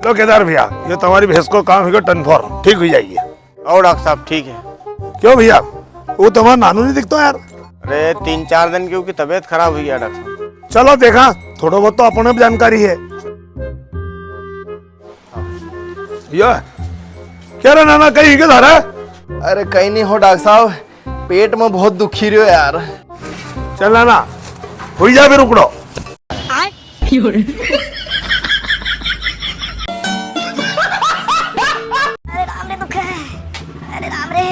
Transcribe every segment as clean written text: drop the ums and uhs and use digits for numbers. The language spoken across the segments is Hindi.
लो केदार भैया, ये तुम्हारी भैंस को काम होगा टनफॉर्म, ठीक हो जाएगी। और डॉक्टर साहब ठीक है। क्यों भैया, वो तुम्हारा नानू नहीं दिखता यार? अरे 3-4 दिन की उसकी तबीयत खराब हुई है डॉक्टर साहब। चलो देखा, थोड़ा बहुत तो अपने भी जानकारी है। ये क्या रे नाना, कहीं के धारा? अरे कहीं नहीं हो डॉक्टर साहब, पेट में बहुत दुखी रहो यार। चल नाना, हुई जा फिर उकड़ो। अरे राम रे दुख है, अरे राम रे।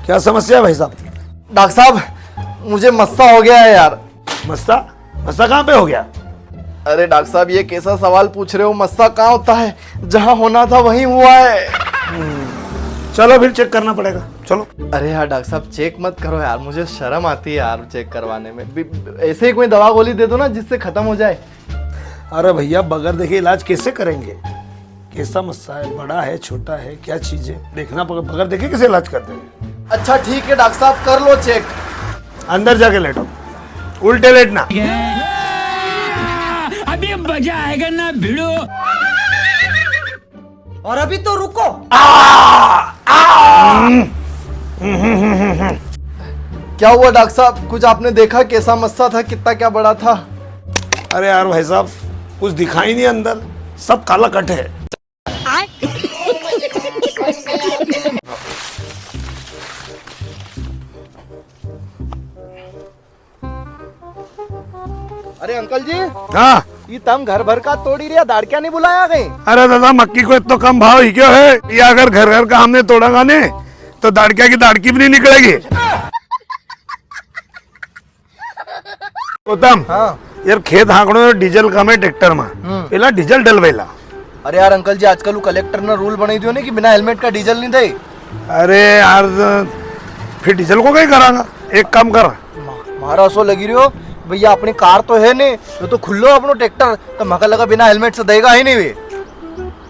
क्या समस्या है भाई साहब? डॉक्टर साहब मुझे मस्सा हो गया है यार। मस्सा? मस्सा कहाँ पे हो गया? अरे डॉक्टर साहब ये कैसा सवाल पूछ रहे हो, मस्सा कहाँ होता है? जहाँ होना था वहीं हुआ है। चलो फिर चेक करना पड़ेगा, चलो। अरे यार डॉक्टर साहब चेक मत करो यार, मुझे शर्म आती है यार चेक करवाने में। ऐसे ही कोई दवा गोली दे दो ना जिससे खत्म हो जाए। अरे भैया, बगैर देखे इलाज कैसे करेंगे? कैसा मस्सा है, बड़ा है, छोटा है, क्या चीज है, देखना पड़ेगा। बगैर देखे कैसे इलाज कर देंगे? अच्छा ठीक है डॉक्टर साहब कर लो चेक। अंदर जाके लेटो, उल्टे लेटना। अभी मजा आएगा ना भिड़ो। और अभी तो रुको। क्या हुआ डॉक्टर साहब, कुछ आपने देखा? कैसा मस्सा था, कितना क्या बड़ा था? अरे यार भाई साहब, कुछ दिखाई नहीं अंदर, सब काला कट है। अरे अंकल जी, हाँ? ये तम घर भर का तोड़ी रिया, दाड़किया नहीं बुलाया गई? अरे दादा, मक्की को इतना कम भाव ही क्यों है? ये अगर घर घर का हमने तोड़ागा ने तो दाड़किया की दाड़की भी नहीं निकलेगी। उत्तम, हाँ यार खेत हाँकड़ो में डीजल कम है ट्रैक्टर में, पहला डीजल डलवेला। अरे यार अंकल जी, आजकल वो कलेक्टर ने रूल बनाई दियो ने कि बिना हेलमेट का डीजल नहीं दे। अरे यार, फिर डीजल को कहीं करांगा? एक काम कर, मारा सो लगी रही हो भैया, अपनी कार तो है नहीं, ये तो खुल्लो अपनो ट्रैक्टर, तो मका लगा बिना हेलमेट से देगा ही नहीं वे।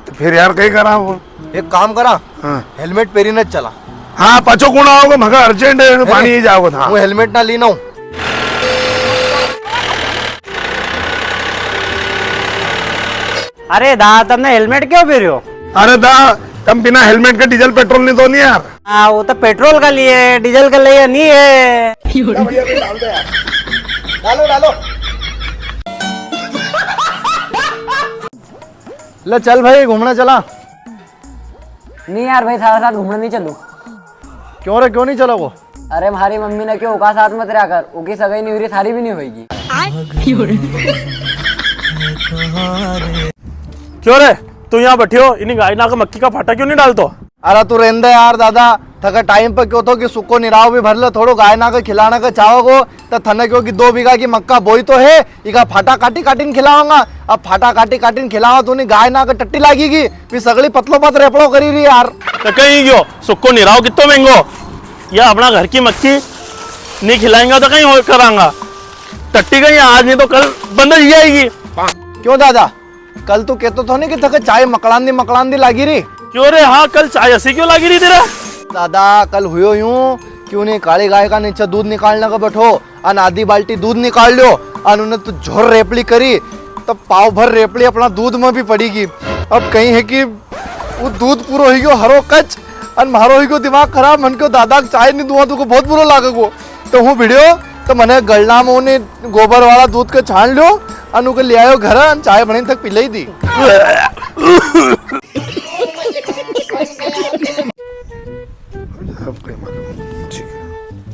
तो फिर यार कहीं करा वो। एक काम करा, हाँ हेलमेट पेरी न चला। हाँ, पाछो कोण आओगे, मका अर्जेंट है, पानी ही जाओगे था। वो हेलमेट ना लीना हूँ। अरे दा तुमने हेलमेट क्यों पहरे हो? अरे दा, तुम बिना हेलमेट का डीजल पेट्रोल नहीं दो नहीं यार। हाँ वो तो पेट्रोल का लिए, डीजल का लिए नहीं है। डालो डालो। ले चल भाई, घूमना चला। नहीं यार भाई, थारा साथ घूमने नहीं चलूं। क्यों रे, क्यों नहीं चला वो? अरे हमारी मम्मी ने क्यों कहा साथ मत रहा कर, उनकी सगाई नहीं हो रही, थारी भी नहीं होगी। क्यों रे, तू यहाँ बैठी हो, इन गाय ना का मक्की का फाटा क्यों नहीं डालतो? अरे तू रेंदे यार दादा, थका टाइम पर क्यों तो कि सुको निराव भी भर ले, थोड़ो गाय ना का खिलाना का चाहो को तो थने क्यों कि 2 बीघा की मक्का बोई तो है, इका फाटा काटी काटी खिलाऊंगा। अब फाटा काटी काटी खिलावा तो नहीं, गाय ना का टट्टी लागेगी, फिर सगली पतलो पत रेपड़ो करी रही यार। तो कहीं गयो सुक्को निराव कितो महंगो, या अपना घर की मक्की नहीं खिलाएंगा तो कहीं और करांगा। टट्टी कहीं आज नहीं तो कल बंद ही जाएगी। क्यों दादा, कल तू कहते तो नहीं कि थके चाय मकड़ांदी लागी रही? क्यों रे, हाँ कल चाय ऐसी क्यों लगी रही तेरा? दादा कल हुयो यूं, क्यों नहीं काली गाय का नीचे दूध निकालने का बैठो, अन आधी बाल्टी दूध निकाल लो, अन उन्हें तो झोर रेपली करी, तब पाव भर रेपली अपना दूध में भी पड़ेगी। अब कहीं है कि वो दूध पूरा हो गयो हरो कच, अन मारो ही को दिमाग खराब, मन को दादा चाय नहीं दुआ तुको बहुत बुरा लागेगो। तो हूँ वीडियो तो मैंने गलना में उन्हें गोबर वाला दूध के छान लो, अनु के ले आयो घर, चाय बनी तक पिलाई ही दी।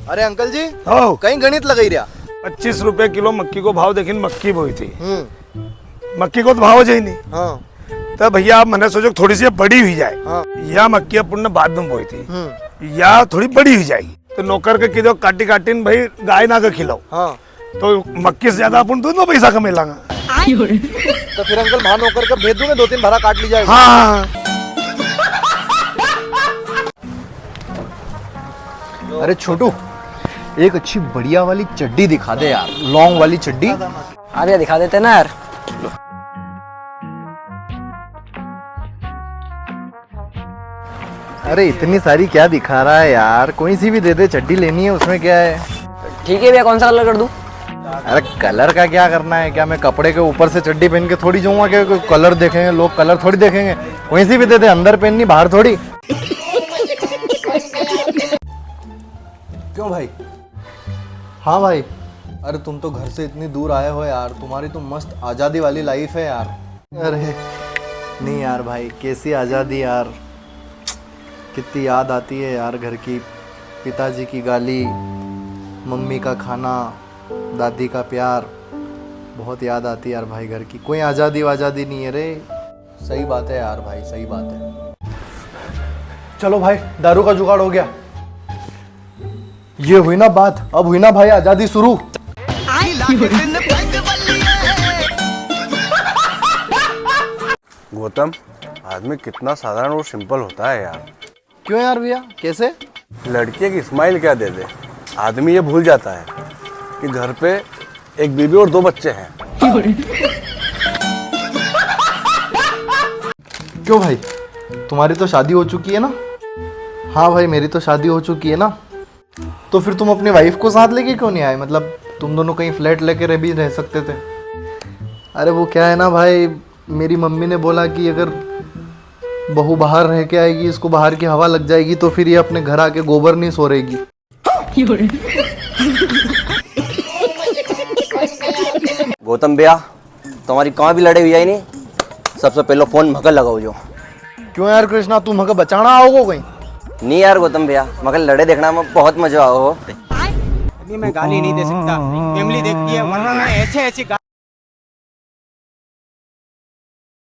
अरे अंकल जी, कहीं गणित लगाई रहा? 25 रुपए किलो मक्की को भाव, देखिन मक्की बोई थी, मक्की को तो भाव जाए नहीं। हाँ तो भैया आप मैंने सोचो थोड़ी सी बड़ी हुई जाए। हाँ। या मक्की अपन ने बाद में बोई थी, या थोड़ी बड़ी हुई जाएगी तो नौकर के किधो काटी काटी भाई गाय ना का खिलाओ। हाँ तो मक्की से ज्यादा अपन दूध में पैसा कमेलांगा। तो फिर अंकल वहां नौकर का भेज दूंगे, 2-3 भरा काट ली जाएगा। हाँ। अरे छोटू, एक अच्छी बढ़िया वाली चड्डी दिखा दे यार, लॉन्ग वाली चड्डी। अरे दिखा देते ना यार। अरे इतनी सारी क्या दिखा रहा है यार, कोई सी भी दे दे, चड्डी लेनी है उसमें क्या है। ठीक है भैया, कौन सा कलर कर दूं? अरे कलर का क्या करना है? क्या मैं कपड़े के ऊपर से चड्डी पहन के थोड़ी जाऊंगा? क्या कोई कलर देखेंगे लोग? कलर थोड़ी देखेंगे, वहीं से भी देते, अंदर पहननी बाहर थोड़ी। क्यों भाई? हाँ भाई। अरे तुम तो घर से इतनी दूर आए हो यार, तुम्हारी तो मस्त आज़ादी वाली लाइफ है यार। अरे नहीं यार भाई, कैसी आज़ादी यार, कितनी याद आती है यार घर की। पिताजी की गाली, मम्मी का खाना, दादी का प्यार, बहुत याद आती है यार भाई घर की। कोई आज़ादी वाज़ादी नहीं है रे। सही बात है यार भाई, सही बात है। चलो भाई, दारू का जुगाड़ हो गया। ये हुई ना बात, अब हुई ना भाई आज़ादी शुरू। गौतम, आदमी कितना साधारण और सिंपल होता है यार। क्यों यार भैया, कैसे? लड़की की स्माइल क्या दे दे, आदमी ये भूल जाता है कि घर पे एक बीवी और 2 बच्चे हैं। क्यों भाई, तुम्हारी तो शादी हो चुकी है ना? हाँ भाई, मेरी तो शादी हो चुकी है ना। तो फिर तुम अपनी वाइफ को साथ लेके क्यों नहीं आए? मतलब तुम दोनों कहीं फ्लैट लेके भी रह सकते थे। अरे वो क्या है ना भाई, मेरी मम्मी ने बोला कि अगर बहू बाहर रह के आएगी, इसको बाहर की हवा लग जाएगी, तो फिर ये अपने घर आके गोबर नहीं सोरेगी। गौतम भैया, तुम्हारी कहाँ भी लड़ाई हुई है नहीं, सबसे पहले फोन मगर लगाओ जो। क्यों यार कृष्णा, तुम मगर बचाना आओगे कहीं? नहीं यार गौतम भैया, मगर लड़े देखना में बहुत मजा आओ। अभी मैं गाली नहीं दे सकता, फैमिली देखती है, वरना मैं ऐसे